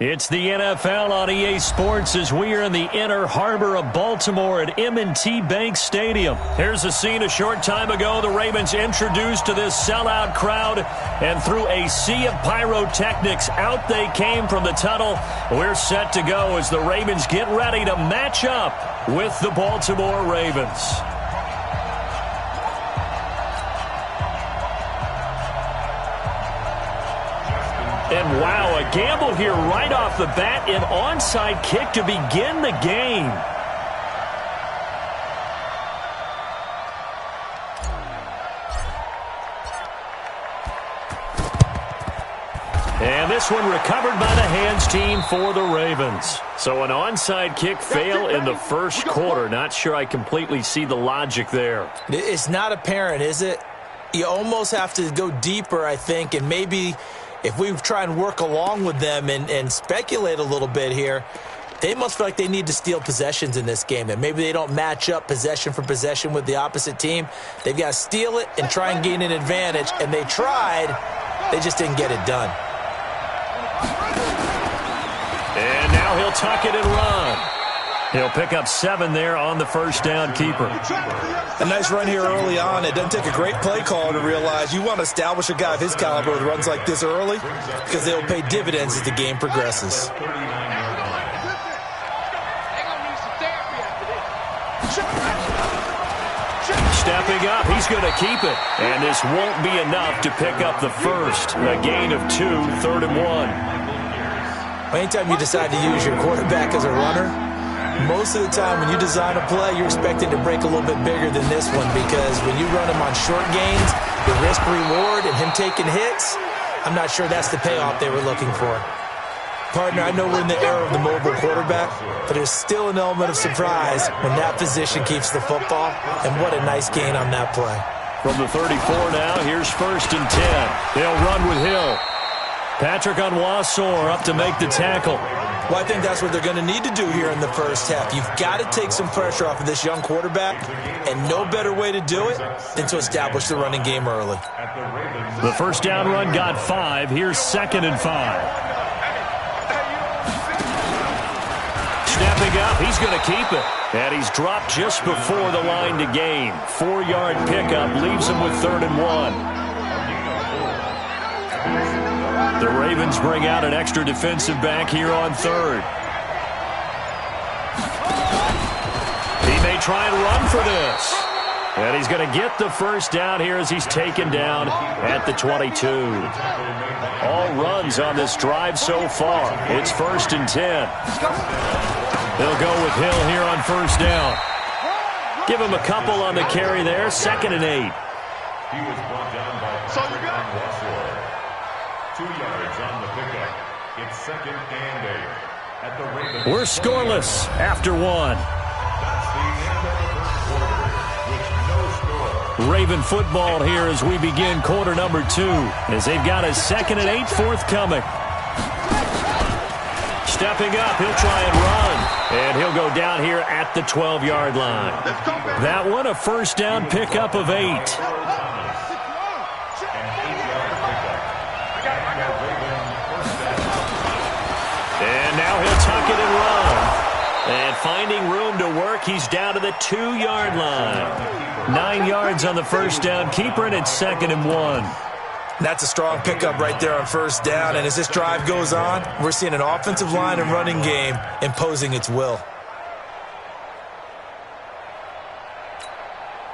It's the NFL on EA Sports as we are in the inner harbor of Baltimore at M&T Bank Stadium. Here's a scene a short time ago. The Ravens introduced to this sellout crowd, and through a sea of pyrotechnics, out they came from the tunnel. We're set to go as the Ravens get ready to match up with the Baltimore Ravens. And wow, a gamble here right off the bat, an onside kick to begin the game. And this one recovered by the hands team for the Ravens. So an onside kick fail in the first quarter. Not sure I completely see the logic there. It's not apparent, is it? You almost have to go deeper, I think, and maybe if we try and work along with them and speculate a little bit here, they must feel like they need to steal possessions in this game, and maybe they don't match up possession for possession with the opposite team. They've got to steal it and try and gain an advantage, and they tried. They just didn't get it done. And now he'll tuck it and run. He'll pick up 7 there on the first down keeper. A nice run here early on. It doesn't take a great play caller to realize you want to establish a guy of his caliber with runs like this early because they'll pay dividends as the game progresses. Stepping up, he's going to keep it. And this won't be enough to pick up the first. A gain of 2, 3rd and 1. Anytime you decide to use your quarterback as a runner, most of the time when you design a play, you're expecting to break a little bit bigger than this one because when you run him on short gains, the risk-reward and him taking hits, I'm not sure that's the payoff they were looking for. Partner, I know we're in the era of the mobile quarterback, but there's still an element of surprise when that position keeps the football, and what a nice gain on that play. From the 34 now, here's 1st and 10. They'll run with Hill. Patrick Onwuasor up to make the tackle. Well, I think that's what they're going to need to do here in the first half. You've got to take some pressure off of this young quarterback, and no better way to do it than to establish the running game early. The first down run got 5. Here's 2nd and 5. Stepping up, he's going to keep it. And he's dropped just before the line to gain. 4-yard pickup leaves him with 3rd and 1. The Ravens bring out an extra defensive back here on 3rd. He may try and run for this. And he's going to get the first down here as he's taken down at the 22. All runs on this drive so far. It's 1st and 10. They'll go with Hill here on 1st down. Give him a couple on the carry there. 2nd and 8. He was brought down by Onwuasor. 2 yards on the pickup. It's 2nd and 8 at the Ravens. We're scoreless after 1. That's the end of the first quarter with no score. Raven football here as we begin quarter number 2, as they've got a 2nd and 8 forthcoming. Stepping up, he'll try and run. And he'll go down here at the 12-yard line. That one, a first down pickup of 8. And now he'll tuck it and run. And finding room to work, he's down to the 2-yard line. 9 yards on the first down keeper, and it's 2nd and 1. That's a strong pickup right there on 1st down, and as this drive goes on, we're seeing an offensive line and running game imposing its will.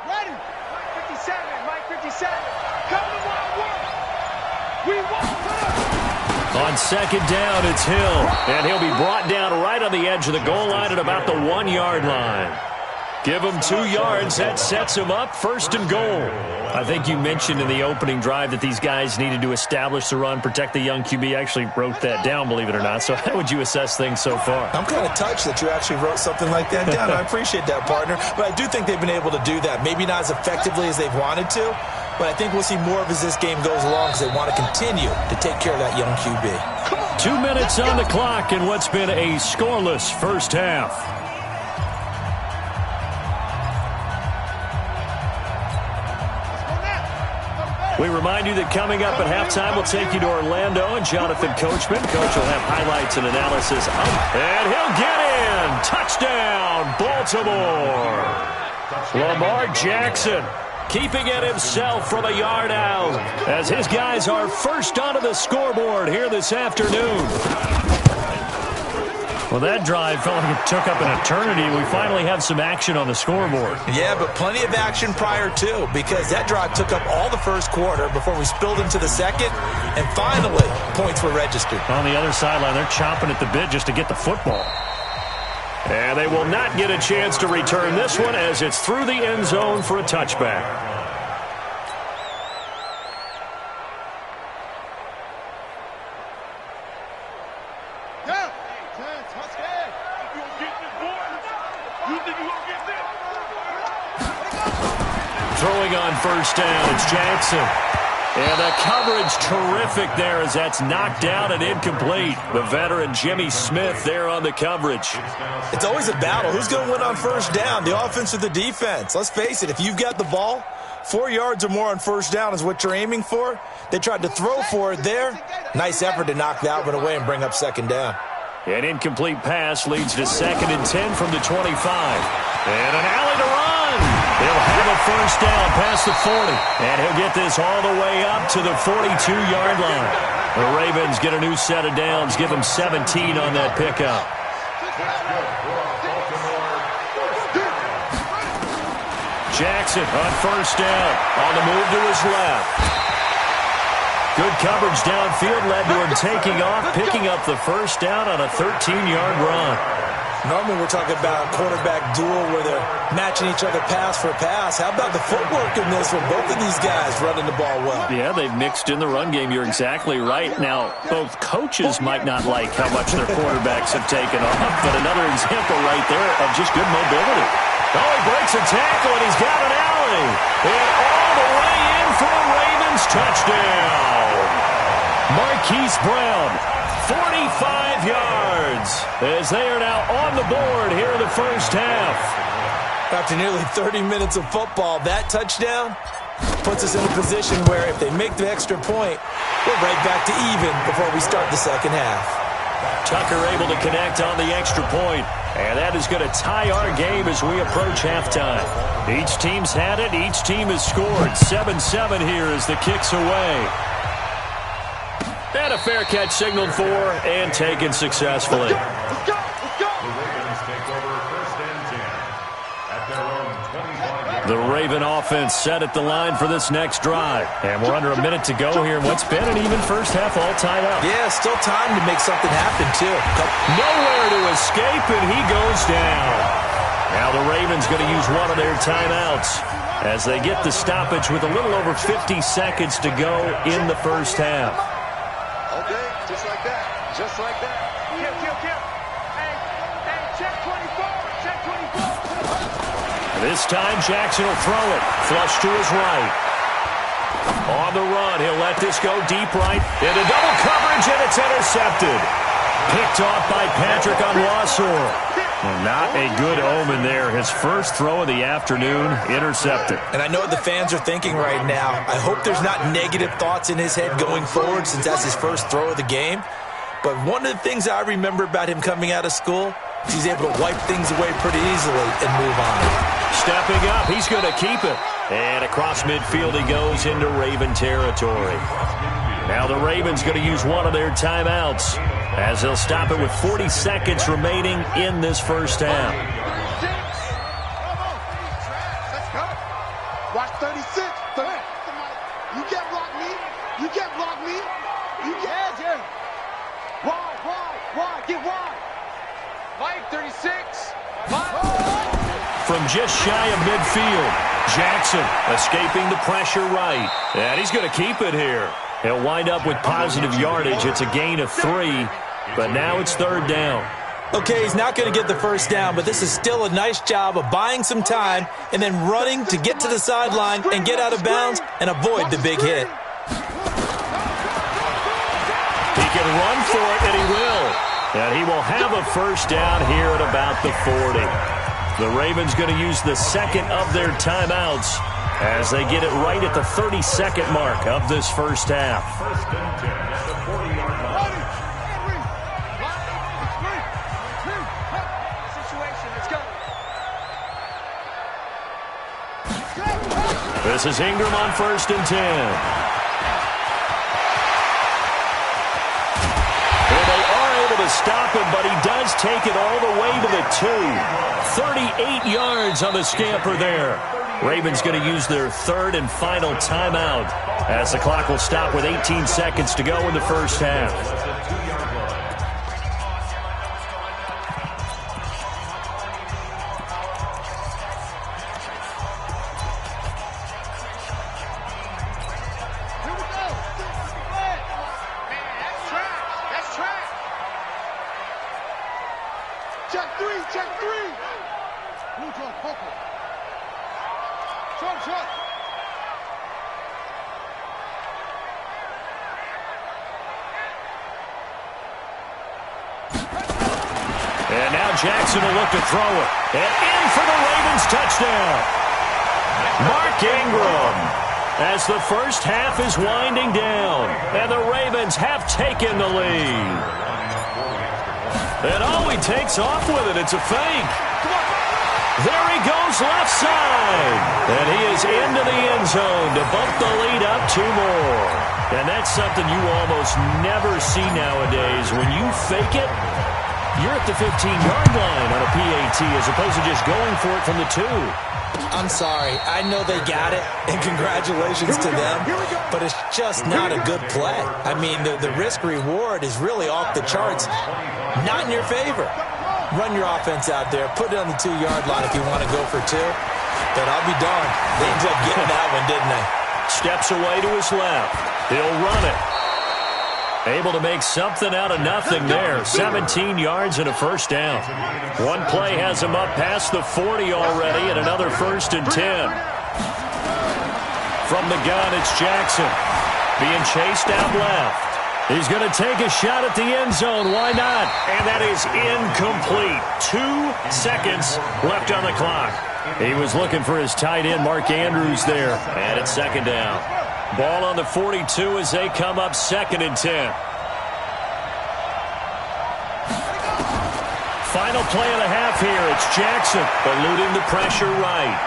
Ready, Mike 57, Mike 57, come to my work. We won't put up. On 2nd down, it's Hill, and he'll be brought down right on the edge of the goal line at about the 1-yard line. Give him 2 yards. That sets him up 1st and goal. I think you mentioned in the opening drive that these guys needed to establish the run, protect the young QB. I actually wrote that down, believe it or not. So how would you assess things so far? I'm kind of touched that you actually wrote something like that down. I appreciate that, partner. But I do think they've been able to do that. Maybe not as effectively as they've wanted to, but I think we'll see more of as this game goes along because they want to continue to take care of that young QB. 2 minutes on the clock in what's been a scoreless first half. We remind you that coming up at halftime, we'll take you to Orlando and Jonathan Coachman. Coach will have highlights and analysis. And he'll get in. Touchdown, Baltimore. Lamar Jackson keeping it himself from a yard out as his guys are first onto the scoreboard here this afternoon. Well, that drive felt like it took up an eternity. We finally have some action on the scoreboard. Yeah, but plenty of action prior to, because that drive took up all the first quarter before we spilled into the second, and finally, points were registered. On the other sideline, they're chomping at the bit just to get the football. And they will not get a chance to return this one as it's through the end zone for a touchback. Throwing on first down, it's Jackson. And the coverage terrific there as that's knocked down and incomplete. The veteran Jimmy Smith there on the coverage. It's always a battle. Who's going to win on first down, the offense or the defense? Let's face it, if you've got the ball, 4 yards or more on first down is what you're aiming for. They tried to throw for it there. Nice effort to knock that one away and bring up second down. An incomplete pass leads to 2nd and 10 from the 25. And an alley to run. He'll have a first down past the 40. And he'll get this all the way up to the 42-yard line. The Ravens get a new set of downs, give them 17 on that pickup. Jackson on first down. On the move to his left. Good coverage downfield led to him taking off, picking up the first down on a 13-yard run. Normally we're talking about a quarterback duel where they're matching each other pass for pass. How about the footwork in this one? Both of these guys running the ball well. Yeah, they've mixed in the run game. You're exactly right. Now, both coaches might not like how much their quarterbacks have taken off, but another example right there of just good mobility. Oh, he breaks a tackle, and he's got an alley. And all the way in for a Ravens touchdown. Marquise Brown, 45 yards, as they are now on the board here in the first half. After nearly 30 minutes of football, that touchdown puts us in a position where if they make the extra point, we're right back to even before we start the second half. Tucker able to connect on the extra point, and that is going to tie our game as we approach halftime. Each team's had it. Each team has scored. 7-7 here as the kick's away. And a fair catch signaled for and taken successfully. The Ravens take over 1st and 10 at their own 25-yard. The Raven offense set at the line for this next drive. And we're under a minute to go here in what's been an even first half, all tied up. Yeah, still time to make something happen, too. Nowhere to escape, and he goes down. Now the Ravens going to use one of their timeouts as they get the stoppage with a little over 50 seconds to go in the first half. Okay, just like that. Just like that. Kill. Hey, check 24. Check 24. This time, Jackson will throw it. Flush to his right. On the run, he'll let this go deep right. Into double coverage, and it's intercepted. Picked off by Patrick on Wassor. Well, not a good omen there. His first throw of the afternoon, intercepted. And I know what the fans are thinking right now. I hope there's not negative thoughts in his head going forward since that's his first throw of the game. But one of the things I remember about him coming out of school is he's able to wipe things away pretty easily and move on. Stepping up, he's going to keep it. And across midfield he goes into Raven territory. Now the Ravens going to use one of their timeouts as they'll stop it with 40 seconds remaining in this first half. Let's go. Watch 36. You can't block me. You can't block me. You can't. Yeah. Wide. Get wide. Mike, 36. From just shy of midfield, Jackson escaping the pressure right. And he's going to keep it here. He'll wind up with positive yardage. It's a gain of 3, but now it's 3rd down. Okay, he's not going to get the first down, but this is still a nice job of buying some time and then running to get to the sideline and get out of bounds and avoid the big hit. He can run for it, and he will. And he will have a first down here at about the 40. The Ravens going to use the second of their timeouts as they get it right at the 30-second mark of this first half. First and 10 at the 40-yard line. Situation, let's go. This is Ingram on first and 10. And they are able to stop him, but he does take it all the way to the 2. 38 yards on the scamper there. Ravens going to use their third and final timeout as the clock will stop with 18 seconds to go in the first half. Check three. Blue drop, Coco. Short. And now Jackson will look to throw it. And in for the Ravens touchdown. Mark Ingram, as the first half is winding down. And the Ravens have taken the lead. And oh, he takes off with it. It's a fake. There he goes left side. And he is into the end zone to bump the lead up 2 more. And that's something you almost never see nowadays. When you fake it, you're at the 15-yard line on a PAT as opposed to just going for it from the 2. I'm sorry. I know they got it, and congratulations to them, but it's just not a good play. I mean, the risk-reward is really off the charts, not in your favor. Run your offense out there. Put it on the 2-yard line if you want to go for 2. But I'll be darned. They ended up getting that one, didn't they? Steps away to his left. He'll run it. Able to make something out of nothing there. 17 yards and a first down. One play has him up past the 40 already and another first and 10. From the gun, it's Jackson. Being chased out left. He's going to take a shot at the end zone. Why not? And that is incomplete. 2 seconds left on the clock. He was looking for his tight end, Mark Andrews, there. And it's second down. Ball on the 42 as they come up second and 10. Final play of the half here. It's Jackson eluding the pressure right.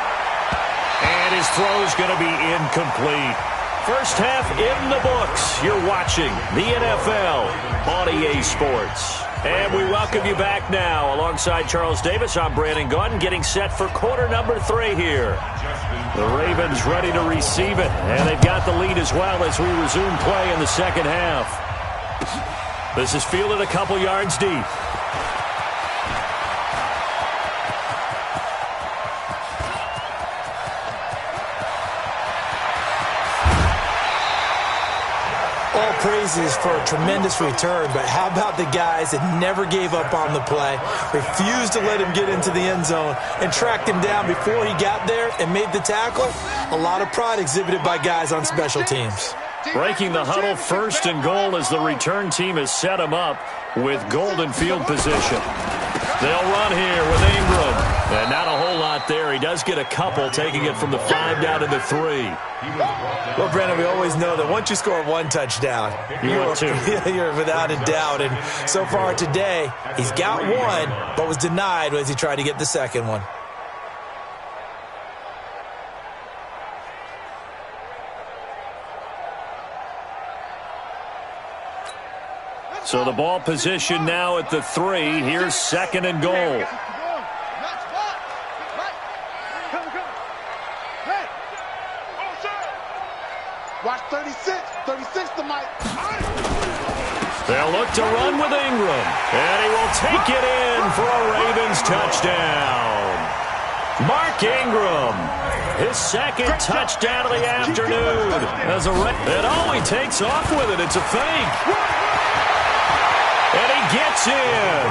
And his throw's going to be incomplete. First half in the books. You're watching the NFL on EA Sports. And we welcome you back now. Alongside Charles Davis, I'm Brandon Gordon, getting set for quarter number 3 here. The Ravens ready to receive it, and they've got the lead as well as we resume play in the second half. This is fielded a couple yards deep. All praises for a tremendous return, but how about the guys that never gave up on the play, refused to let him get into the end zone, and tracked him down before he got there and made the tackle? A lot of pride exhibited by guys on special teams. Breaking the huddle, first and goal as the return team has set him up with golden field position. They'll run here with Ingram. And not a whole lot there. He does get a couple, taking it from the 5 down to the 3. Well, Brandon, we always know that once you score 1 touchdown, you're without a doubt. And so far today, he's got 1, but was denied as he tried to get the second one. So the ball position now at the 3. Here's second and goal. Watch 36. 36 to Mike. They'll look to run with Ingram. And he will take it in for a Ravens touchdown. Mark Ingram, his second touchdown of the afternoon. And oh, he takes off with it. It's a fake. And he gets in.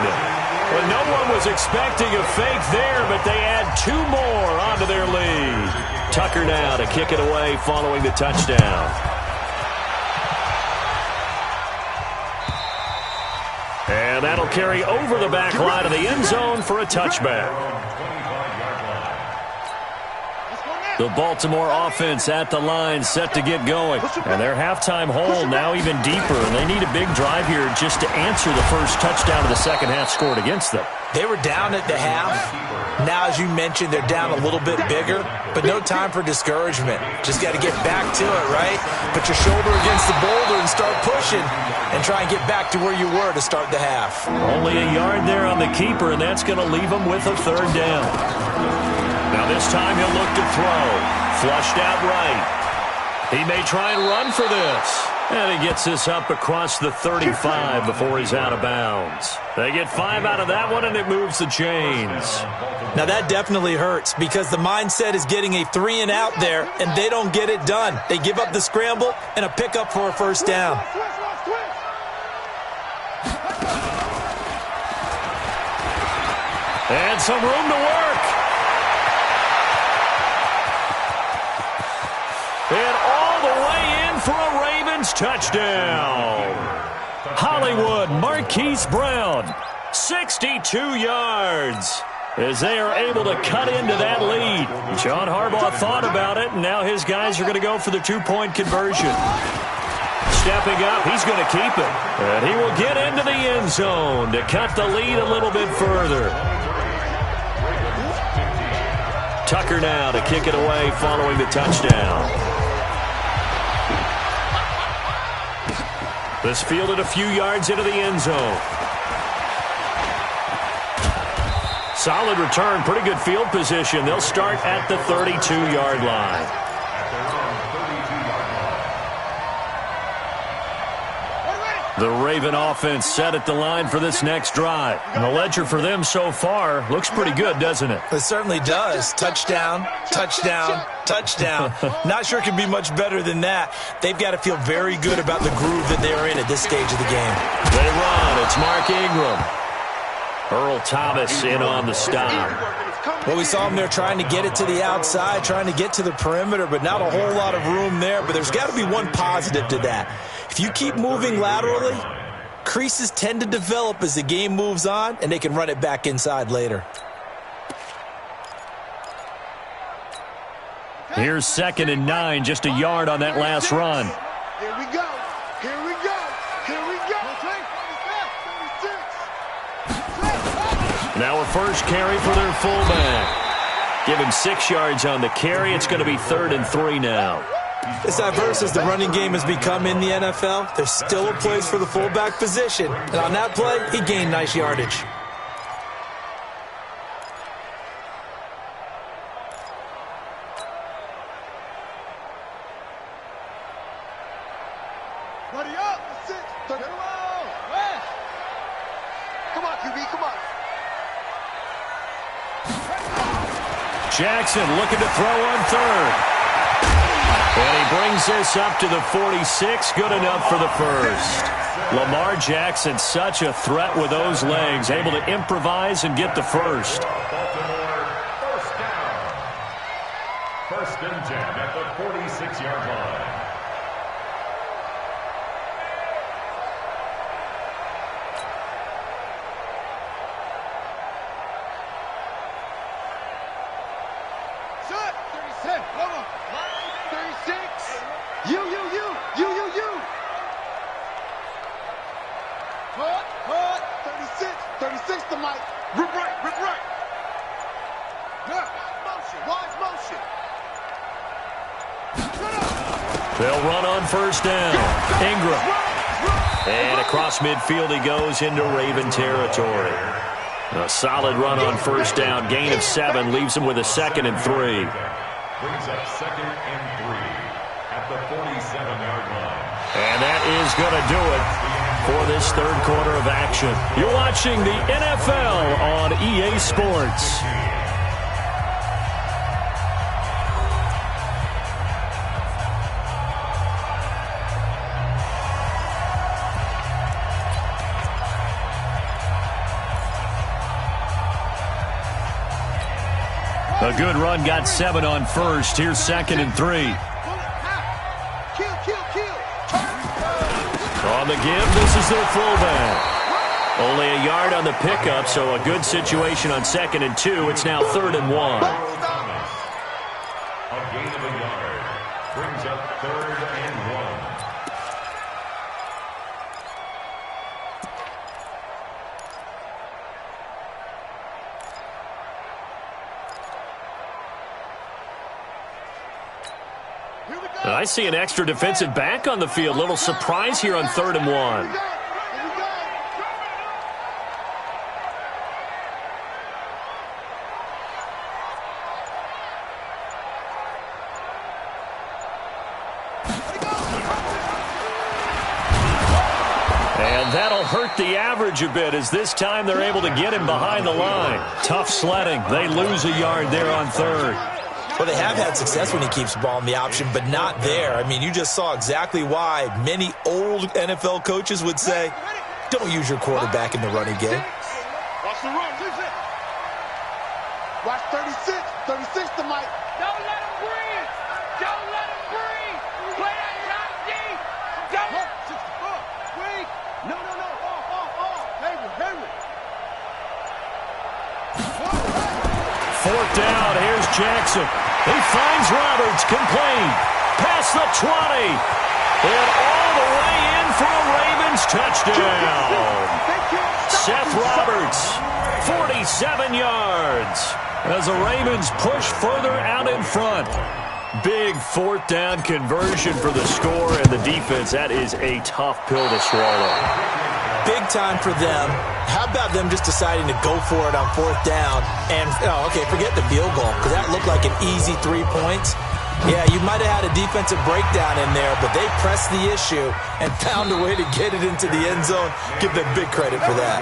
Well, no one was expecting a fake there, but they add 2 more onto their lead. Tucker now to kick it away following the touchdown. And that'll carry over the back line of the end zone for a touchback. The Baltimore offense at the line, set to get going. And their halftime hole now even deeper, and they need a big drive here just to answer the first touchdown of the second half scored against them. They were down at the half. Now, as you mentioned, they're down a little bit bigger, but no time for discouragement. Just got to get back to it, right? Put your shoulder against the boulder and start pushing and try and get back to where you were to start the half. Only a yard there on the keeper, and that's going to leave them with a third down. Now this time he'll look to throw. Flushed out right. He may try and run for this. And he gets this up across the 35 before he's out of bounds. They get 5 out of that one, and it moves the chains. Now that definitely hurts because the mindset is getting a 3 and out there, and they don't get it done. They give up the scramble and a pickup for a first down. And some room to work. And all the way in for a Ravens touchdown. Hollywood Marquise Brown, 62 yards. As they are able to cut into that lead. John Harbaugh thought about it, and now his guys are going to go for the 2-point conversion. Stepping up, he's going to keep it. And he will get into the end zone to cut the lead a little bit further. Tucker now to kick it away following the touchdown. This fielded a few yards into the end zone. Solid return, pretty good field position. They'll start at the 32-yard line. The Raven offense set at the line for this next drive. And the ledger for them so far looks pretty good, doesn't it? It certainly does. Touchdown, touchdown, touchdown. Not sure it can be much better than that. They've got to feel very good about the groove that they're in at this stage of the game. They run. It's Mark Ingram. Earl Thomas in on the stop. Well, we saw him there trying to get it to the outside, trying to get to the perimeter, but not a whole lot of room there. But there's got to be one positive to that. If you keep moving laterally, creases tend to develop as the game moves on, and they can run it back inside later. Here's 2nd and 9, just a yard on that last run. Here we go. Here we go. Here we go. Now a first carry for their fullback. Give him 6 yards on the carry. It's going to be 3rd and 3 now. As diverse as the running game has become in the NFL, there's still a place for the fullback position. And on that play, he gained nice yardage. Buddy up. That's it. Get him out. Come on, QB. Come on. Jackson looking to throw on 3rd. And he brings this up to the 46. Good enough for the first. Lamar Jackson, such a threat with those legs. Able to improvise and get the first. Baltimore, first down. 1st and 10 at the 46-yard line. Shut. 37. Come on. 36. You. Put. 36. 36 to Mike. Rip right. Yeah. Motion. Wide motion. They'll run on 1st down. Ingram. And across midfield he goes into Raven territory. A solid run on 1st down. Gain of 7 leaves him with a 2nd and 3. Brings up 2nd and 3 at the 47-yard line. And that is going to do it for this 3rd quarter of action. You're watching the NFL on EA Sports. A good run, got 7 on 1st. Here's 2nd and 3. On the give, this is their fullback. Only a yard on the pickup, so a good situation on 2nd and 2. It's now 3rd and 1. 3rd and 1. I see an extra defensive back on the field. Little surprise here on 3rd and 1. And that'll hurt the average a bit as this time they're able to get him behind the line. Tough sledding. They lose a yard there on 3rd. Well, they have had success when he keeps the ball in the option, but not there. I mean, you just saw exactly why many old NFL coaches would say, don't use your quarterback in the running game. Watch the run. Watch 36. 36 to Mike. Don't let him breathe. Don't let him breathe. Play that top D. Don't. 64. Wait. No. Henry. 4th down. Here's Jackson. He finds Roberts, complete, past the 20, and all the way in for a Ravens touchdown. Seth Roberts, 47 yards, as the Ravens push further out in front. Big 4th down conversion for the score, and the defense, that is a tough pill to swallow. Big time for them. How about them just deciding to go for it on 4th down and, forget the field goal, because that looked like an easy 3 points. Yeah, you might have had a defensive breakdown in there, but they pressed the issue and found a way to get it into the end zone. Give them big credit for that.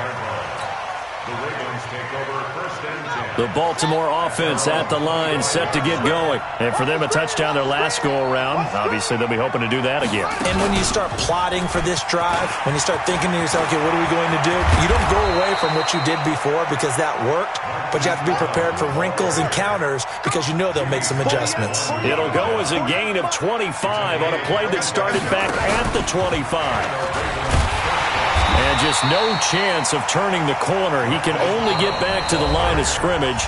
The Ravens take over 1st and 10. The Baltimore offense at the line, set to get going. And for them, a touchdown their last go-around. Obviously, they'll be hoping to do that again. And when you start plotting for this drive, when you start thinking to yourself, okay, what are we going to do? You don't go away from what you did before because that worked, but you have to be prepared for wrinkles and counters because you know they'll make some adjustments. It'll go as a gain of 25 on a play that started back at the 25. And just no chance of turning the corner. He can only get back to the line of scrimmage.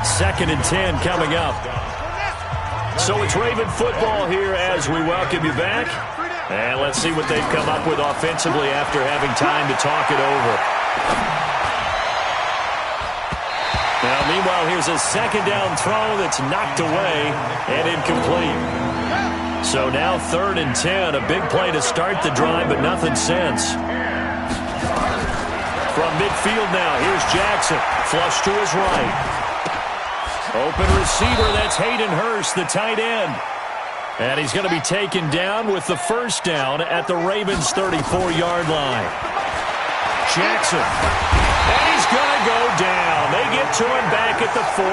2nd and 10 coming up. So it's Raven football here as we welcome you back. And let's see what they've come up with offensively after having time to talk it over. Now, meanwhile, here's a 2nd down throw that's knocked away and incomplete. So now 3rd and 10, a big play to start the drive, but nothing since. From midfield now, here's Jackson. Flush to his right. Open receiver, that's Hayden Hurst, the tight end. And he's going to be taken down with the 1st down at the Ravens' 34-yard line. Jackson. And he's going to go down. They get to him back at the 40.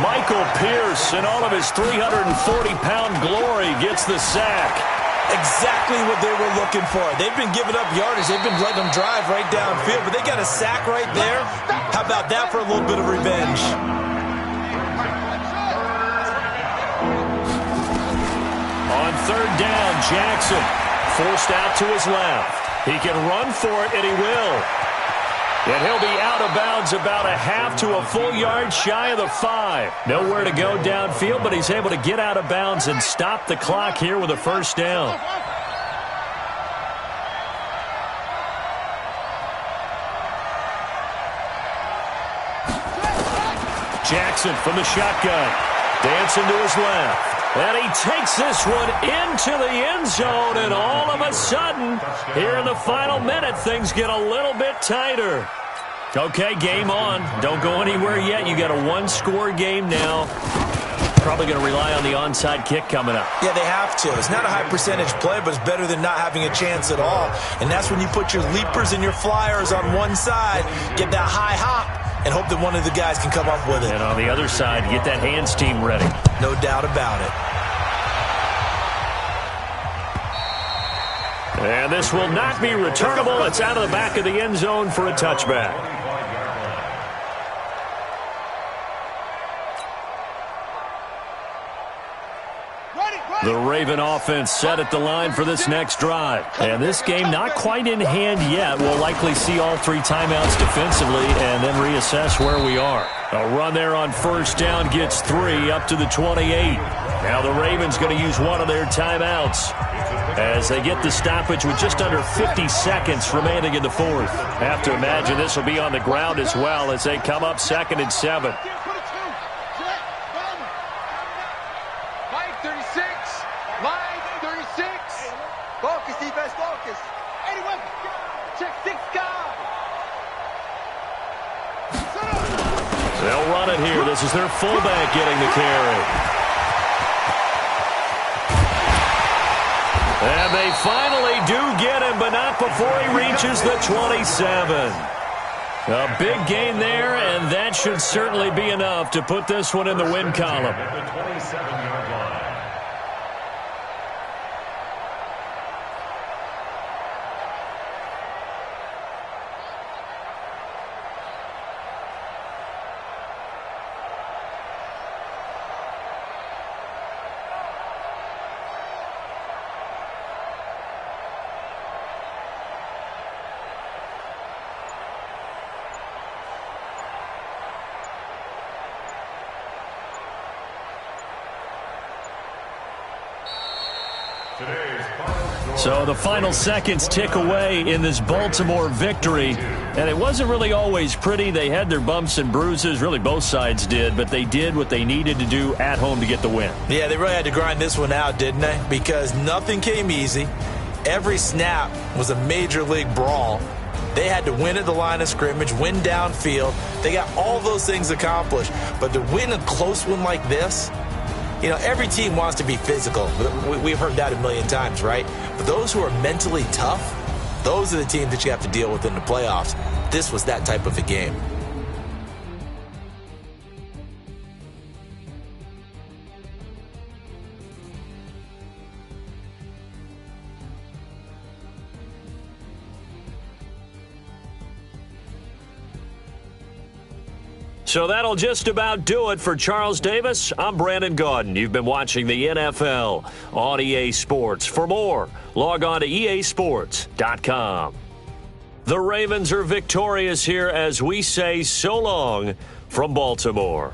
Michael Pierce, in all of his 340-pound glory, gets the sack. Exactly what they were looking for. They've been giving up yardage. They've been letting them drive right downfield, but they got a sack right there. How about that for a little bit of revenge? On 3rd down, Jackson forced out to his left. He can run for it, and he will. And he'll be out of bounds about a half to a full yard shy of the 5. Nowhere to go downfield, but he's able to get out of bounds and stop the clock here with a 1st down. Jackson from the shotgun. Dancing to his left. And he takes this one into the end zone, and all of a sudden, here in the final minute, things get a little bit tighter. Okay, game on. Don't go anywhere yet. You got a 1-score game now. Probably going to rely on the onside kick coming up. Yeah, they have to. It's not a high percentage play, but it's better than not having a chance at all. And that's when you put your leapers and your flyers on one side, get that high hop, and hope that one of the guys can come up with it. And on the other side, get that hands team ready. No doubt about it. And this will not be returnable. It's out of the back of the end zone for a touchback. The Raven offense set at the line for this next drive. And this game not quite in hand yet. We'll likely see all 3 timeouts defensively and then reassess where we are. A run there on first down gets 3 up to the 28. Now the Ravens going to use one of their timeouts as they get the stoppage with just under 50 seconds remaining in the fourth. Have to imagine this will be on the ground as well as they come up 2nd and 7. Focus, defense, focus. 81. Check 6 guard. They'll run it here. This is their fullback getting the carry. And they finally do get him, but not before he reaches the 27. A big gain there, and that should certainly be enough to put this one in the win column. At the 27-yard line. So the final seconds tick away in this Baltimore victory. And it wasn't really always pretty. They had their bumps and bruises. Really, both sides did. But they did what they needed to do at home to get the win. Yeah, they really had to grind this one out, didn't they? Because nothing came easy. Every snap was a major league brawl. They had to win at the line of scrimmage, win downfield. They got all those things accomplished. But to win a close one like this, you know, every team wants to be physical. We've heard that a million times, right? But those who are mentally tough, those are the teams that you have to deal with in the playoffs. This was that type of a game. So that'll just about do it for Charles Davis. I'm Brandon Gaudin. You've been watching the NFL on EA Sports. For more, log on to easports.com. The Ravens are victorious here as we say so long from Baltimore.